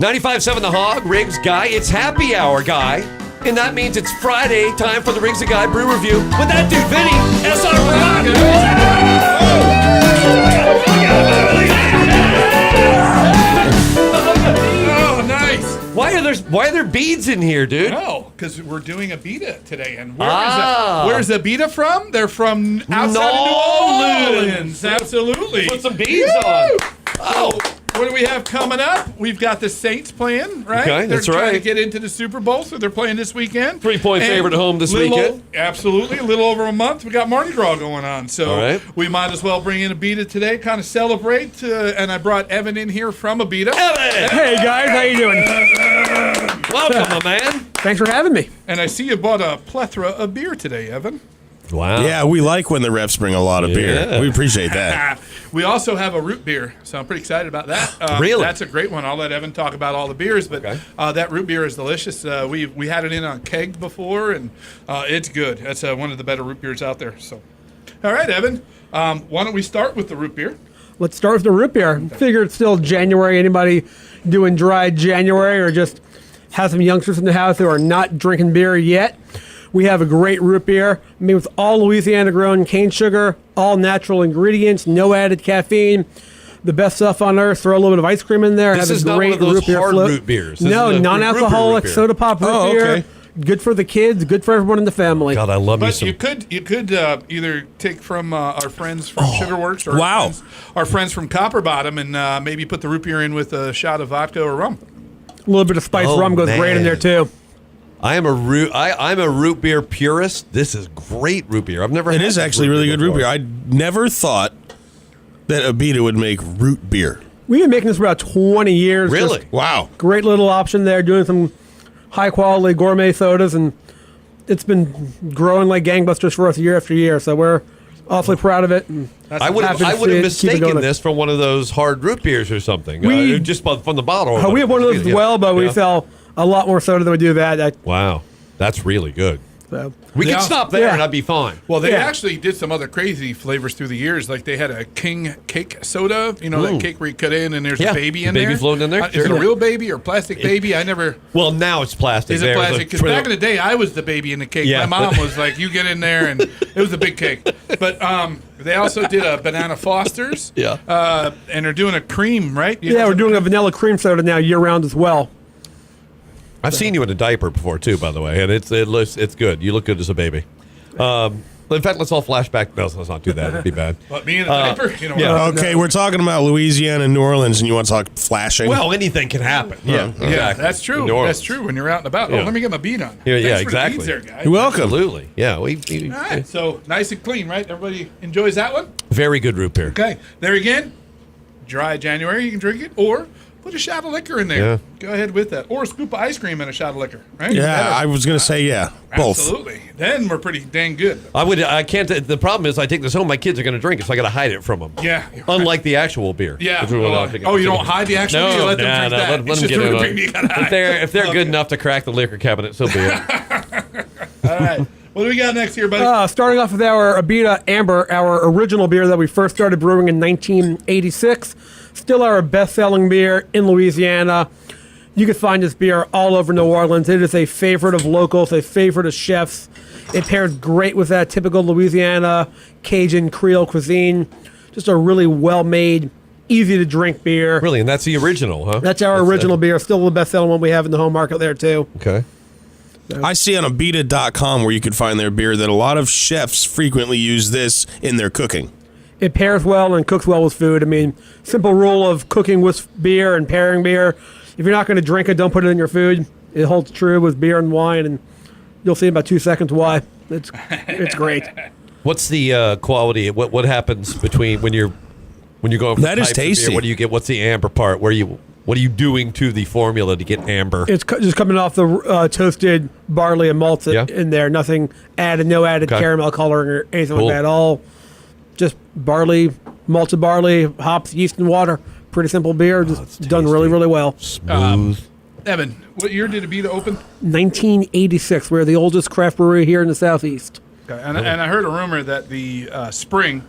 95.7 The Hog, Riggs Guy. It's happy hour, Guy. And that means it's Friday, time for the Riggs Guy Brew Review with that dude, Vinny. SR Oh, nice. Why are there beads in here, dude? No, because we're doing Abita today. And where's Abita from? They're from outside of New Orleans. Absolutely. Put some beads on. Oh. What do we have coming up? We've got the Saints playing, right? Okay, that's they're trying right. to get into the Super Bowl, so they're playing this weekend. 3-point favorite at home this weekend. Absolutely. A little over a month. We got Mardi Gras going on. So we might as well bring in Abita today, kind of celebrate. And I brought Evan in here from Abita. Evan! Hey, guys. How you doing? Welcome, my man. Thanks for having me. And I see you bought a plethora of beer today, Evan. Wow. Yeah, we like when the refs bring a lot of beer. We appreciate that. We also have a root beer, so I'm pretty excited about that. Really? That's a great one. I'll let Evan talk about all the beers, but that root beer is delicious. We had it in on keg before, and it's good. That's one of the better root beers out there. So, all right, Evan, why don't we start with the root beer? Let's start with the root beer. Figure it's still January. Anybody doing dry January or just have some youngsters in the house who are not drinking beer yet? We have a great root beer made with all Louisiana-grown cane sugar, all natural ingredients, no added caffeine. The best stuff on earth. Throw a little bit of ice cream in there. This have is a not great one of those root beer hard float. root beers. This No, is a non-alcoholic root beer. soda pop root beer. Okay. Good for the kids. Good for everyone in the family. God, I love me But some. you could either take from our friends from Sugarworks or Wow. our friends from Copper Bottom and maybe put the root beer in with a shot of vodka or rum. A little bit of spiced rum goes great in there too. I'm a root beer purist. This is great root beer. I've never It had is this actually really good root before. beer. I never thought that Abita would make root beer. We've been making this for about 20 years. Really? Just Wow. great little option there, doing some high-quality gourmet sodas, and it's been growing like gangbusters for us year after year, so we're awfully proud of it. And I would have happy to see it, keep it mistaken going. this for one of those hard root beers or something. We- Just from the bottle. we have one of those as well, but we Yeah. sell a lot more soda than we do that. Wow, that's really good. So. We Yeah. could stop there Yeah. and I'd be fine. Well, they Yeah. actually did some other crazy flavors through the years. Like they had a king cake soda, that cake where you cut in and there's Yeah, a baby the in baby there. floating in there, Is it sure. a real baby or plastic baby? I never. Well, now it's plastic. Is it There was a plastic? Because back in the day, I was the baby in the cake. Yeah, My mom was like, "You get in there," and it was a big cake. But they also did a banana Foster's. Yeah. And they're doing a cream, right? Yeah, we're doing a vanilla cream soda now year-round as well. I've seen you in a diaper before too, by the way, and it's good. You look good as a baby. In fact, let's all flash back. No, let's not do that. It'd be bad. But me in a diaper, yeah. Okay, we're talking about Louisiana and New Orleans, and you want to talk flashing? Well, anything can happen. Yeah, Yeah, exactly. that's true. New Orleans. That's true. When you're out and about, Yeah. let me get my bead on. Yeah, Thanks yeah, for exactly. The beads there, guys. You're welcome. Absolutely. Yeah, All right, so nice and clean, right? Everybody enjoys that one. very good root beer. Okay, there again, dry January, you can drink it, or put a shot of liquor in there. Yeah. Go ahead with that. Or a scoop of ice cream and a shot of liquor, right? Yeah, I was going to say, both. Absolutely. Then we're pretty dang good. I can't. The problem is, I take this home. My kids are going to drink it, so I got to hide it from them. Yeah. Unlike the actual beer. Yeah. which we will not take it. You don't hide the actual beer? You let them drink that. Let It's them just get the in root on beer you it. gotta hide. If they're good enough to crack the liquor cabinet, so be it. All right. What do we got next here, buddy? Starting off with our Abita Amber, our original beer that we first started brewing in 1986. Still our best-selling beer in Louisiana. You can find this beer all over New Orleans. It is a favorite of locals, a favorite of chefs. It pairs great with that typical Louisiana Cajun Creole cuisine. Just a really well-made, easy-to-drink beer. Really, and that's the original, huh? That's our original beer. Still the best-selling one we have in the home market there, too. Okay. I see on Abita.com where you can find their beer that a lot of chefs frequently use this in their cooking. It pairs well and cooks well with food. I mean, simple rule of cooking with beer and pairing beer. If you're not going to drink it, don't put it in your food. It holds true with beer and wine, and you'll see in about 2 seconds why. It's great. What's the quality? What happens between when you're going? From That is types of beer, tasty. what do you get? What's the amber part? What are you doing to the formula to get amber? It's just coming off the toasted barley and malts Yeah. in there. Nothing added, no added Okay. caramel coloring or anything Cool. like that. All just barley, malted barley, hops, yeast, and water. Pretty simple beer, just done really, tasty. really well. Smooth. Evan, what year did Abita open? 1986. We're the oldest craft brewery here in the Southeast. Okay. And I heard a rumor that the spring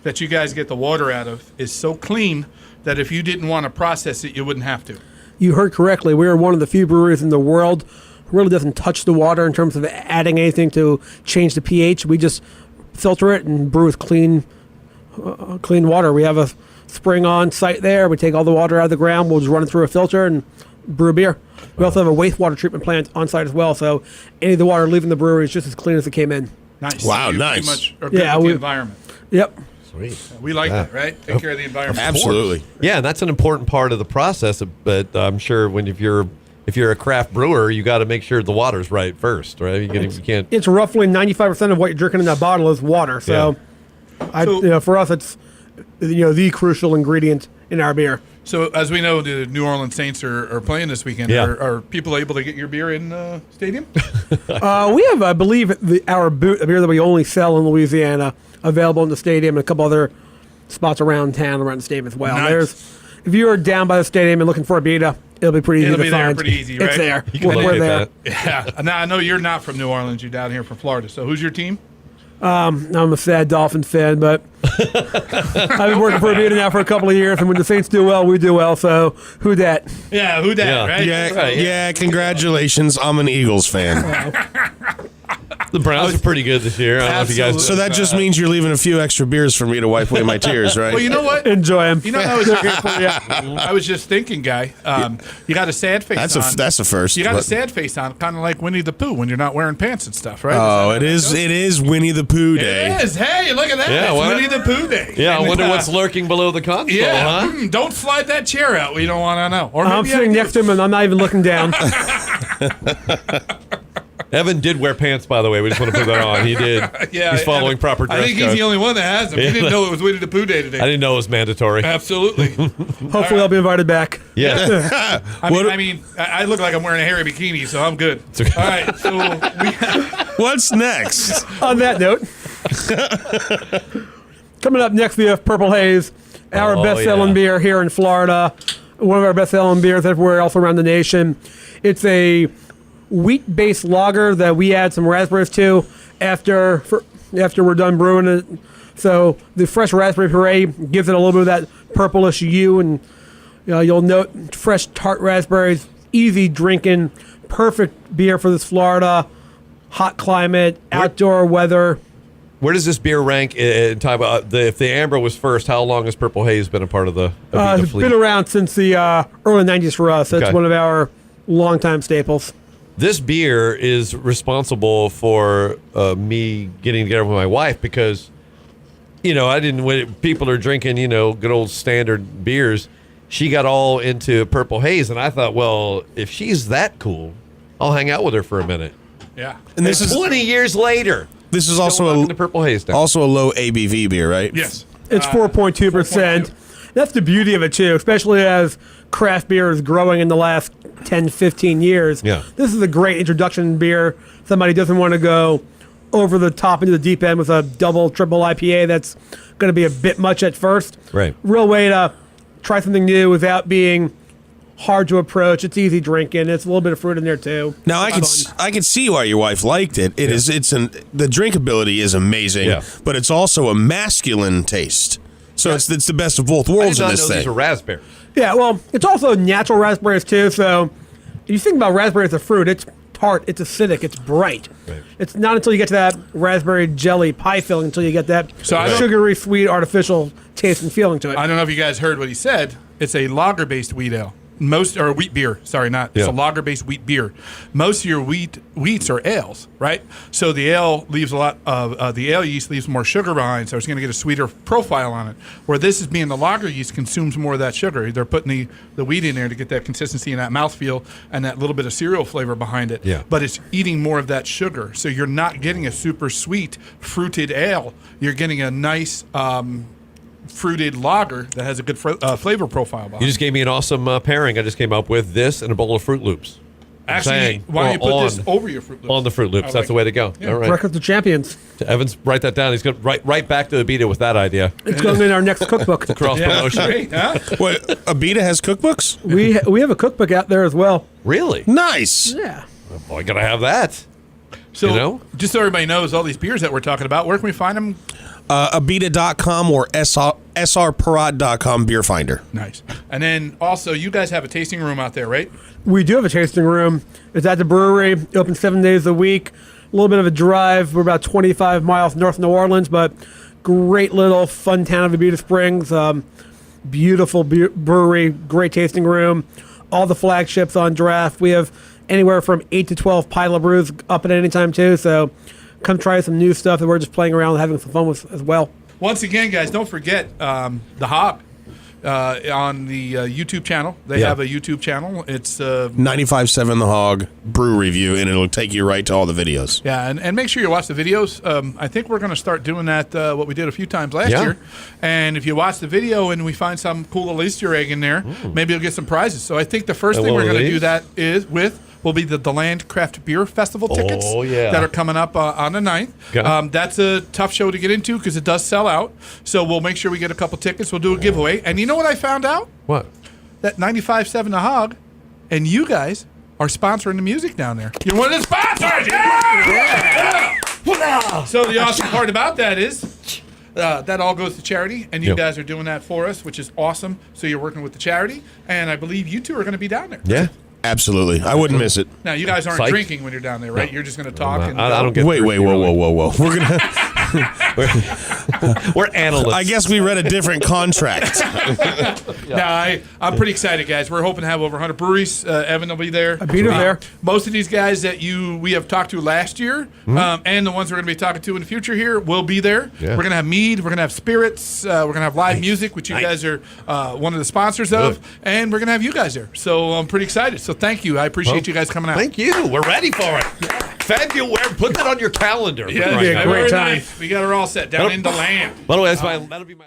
that you guys get the water out of is so clean that if you didn't want to process it, you wouldn't have to. you heard correctly. We are one of the few breweries in the world who really doesn't touch the water in terms of adding anything to change the pH. We just filter it and brew with clean water. We have a spring on site there. We take all the water out of the ground. We'll just run it through a filter and brew a beer. We also have a wastewater treatment plant on site as well, so any of the water leaving the brewery is just as clean as it came in. Nice. Wow, You nice. Pretty much are good with the environment. Yep. Sweet. We like that, right? Take care of the environment. Absolutely. Yeah, and that's an important part of the process. But I'm sure if you're a craft brewer, you got to make sure the water's right first, right? You can't. It's roughly 95% of what you're drinking in that bottle is water. So, for us, it's the crucial ingredient in our beer. So, as we know, the New Orleans Saints are playing this weekend. Yeah. Are people able to get your beer in the stadium? We have, I believe, our boot, a beer that we only sell in Louisiana, available in the stadium and a couple other spots around town, around the stadium as well. Nice. If you're down by the stadium and looking for a Abita, it'll be pretty easy It'll to be find. there pretty easy, right? It's there. You can We're locate there. that. Yeah. Now, I know you're not from New Orleans. You're down here from Florida. So, who's your team? I'm a sad Dolphins fan, but I've been working for Abita now for a couple of years, and when the Saints do well, we do well. So, who dat? Yeah, who dat, Yeah. right? Yeah, Right, yeah. Congratulations. I'm an Eagles fan. The Browns are pretty good this year. I don't know if you guys. So that just means you're leaving a few extra beers for me to wipe away my tears, right? Well, you know what? Enjoy him. You know, I was just thinking, Guy. You got a sad face That's on. a first. You got a but- sad face on, kind of like Winnie the Pooh when you're not wearing pants and stuff, right? Oh, Is that it how is Winnie the Pooh Day. It is. Hey, look at that. Yeah, It's what? Winnie the Pooh Day. Yeah, I And, wonder what's lurking below the console, Yeah, huh? don't slide that chair out. We don't want to know. Or I'm maybe I sitting do. next to him, and I'm not even looking down. Evan did wear pants, by the way. We just want to put that on. He did. Yeah, He's following proper dress I think he's code. the only one that has them. He didn't know it was Winnie the Pooh Day today. I didn't know it was mandatory. Absolutely. Hopefully, I'll be invited back. Yeah. I look like I'm wearing a hairy bikini, so I'm good. okay. All right, so What's next? On that note, coming up next, we have Purple Haze, our Oh, best-selling yeah. beer here in Florida. One of our best-selling beers everywhere else around the nation. It's a wheat-based lager that we add some raspberries to after we're done brewing it. So the fresh raspberry puree gives it a little bit of that purplish hue, and you'll note fresh tart raspberries, easy drinking, perfect beer for this Florida hot climate, outdoor weather. Where does this beer rank in time? If the Amber was first, how long has Purple Haze been a part of the Abita It's fleet? been around since the early 90s for us. It's Okay. one of our longtime staples. This beer is responsible for me getting together with my wife because, when people are drinking, good old standard beers, she got all into Purple Haze, and I thought, well, if she's that cool, I'll hang out with her for a minute. yeah. And this is 20 years later. this is Still also rocking a the Purple Haze now. also a low ABV beer, right? Yes. It's 4.2%. That's the beauty of it, too, especially as craft beer is growing in the last 10, 15 years. Yeah. This is a great introduction beer. Somebody doesn't want to go over the top into the deep end with a double, triple IPA. That's going to be a bit much at first. Right. Real way to try something new without being hard to approach. It's easy drinking. It's a little bit of fruit in there, too. Now I can see why your wife liked it. The drinkability is amazing, Yeah. but it's also a masculine taste. So it's the best of both I worlds did in not this know these thing. are raspberries. Yeah, well, it's also natural raspberries too. So, if you think about raspberry as a fruit, it's tart, it's acidic, it's bright. Right. It's not until you get to that raspberry jelly pie filling until you get that So I don't- sugary, sweet, artificial taste and feeling to it. I don't know if you guys heard what he said. It's a lager-based wheat ale. Wheat beer. Sorry, not. It's Yeah. a lager-based wheat beer. Most of your wheats are ales, right? So the ale leaves a lot of the ale yeast leaves more sugar behind, so it's going to get a sweeter profile on it. Where this is being the lager yeast consumes more of that sugar. They're putting the wheat in there to get that consistency and that mouthfeel and that little bit of cereal flavor behind it. Yeah. But it's eating more of that sugar, so you're not getting a super sweet fruited ale. You're getting a nice. Fruited lager that has a good flavor profile behind You just gave me an awesome pairing. I just came up with this and a bowl of Fruit Loops. I'm Actually, saying, why don't you well, put this over your Fruit Loops? on the Fruit Loops? I That's like the way it. to go. Yeah. All right. Breakfast of Champions. Evans, write that down. He's going right back to Abita with that idea. It's going in our next cookbook. Cross Yeah, promotion. great, huh? What, Abita has cookbooks? We have a cookbook out there as well. Really? Nice. Yeah. Boy, gotta have that. So, You know? just so everybody knows, all these beers that we're talking about, where can we find them? Abita.com or srperrott.com beer finder. Nice. And then also, you guys have a tasting room out there, right? We do have a tasting room. It's at the brewery, open 7 days a week. A little bit of a drive. We're about 25 miles north of New Orleans, but great little fun town of Abita Springs. Beautiful brewery, great tasting room. All the flagships on draft. We have anywhere from 8 to 12 pilot brews up at any time too. So come try some new stuff that we're just playing around and having some fun with as well. Once again, guys, don't forget the Hog on the YouTube channel. They have a YouTube channel. It's 95.7 The Hog brew review, and it'll take you right to all the videos. Yeah, and make sure you watch the videos. I think we're going to start doing that, what we did a few times last year. And if you watch the video and we find some cool little Easter egg in there, maybe you'll get some prizes. So I think the first thing we're going to do that will be the DeLand Craft Beer Festival tickets that are coming up on the 9th. Okay. That's a tough show to get into because it does sell out. So we'll make sure we get a couple tickets. We'll do a giveaway. And you know what I found out? What? That 95.7 The Hog and you guys are sponsoring the music down there. You're one of the sponsors! Yeah! So the awesome part about that is that all goes to charity, and you guys are doing that for us, which is awesome. So you're working with the charity, and I believe you two are going to be down there. Yeah. Absolutely. I wouldn't miss it. Now, you guys aren't Psych. drinking when you're down there, right? You're just going to talk. And I don't get Wait, whoa. We're going to... We're analysts. I guess we read a different contract. Yeah, I'm pretty excited, guys. We're hoping to have over 100 breweries. Evan will be there. Abita there. Most of these guys that we have talked to last year, and the ones we're going to be talking to in the future here will be there. Yeah. We're going to have mead. We're going to have spirits. We're going to have live music, which you guys are one of the sponsors of, and we're going to have you guys there. So I'm pretty excited. So thank you. I appreciate you guys coming out. Thank you. We're ready for it. February. Put that on your calendar. Yeah, be a great time. We got her all set down in the land. By the way, that'll be my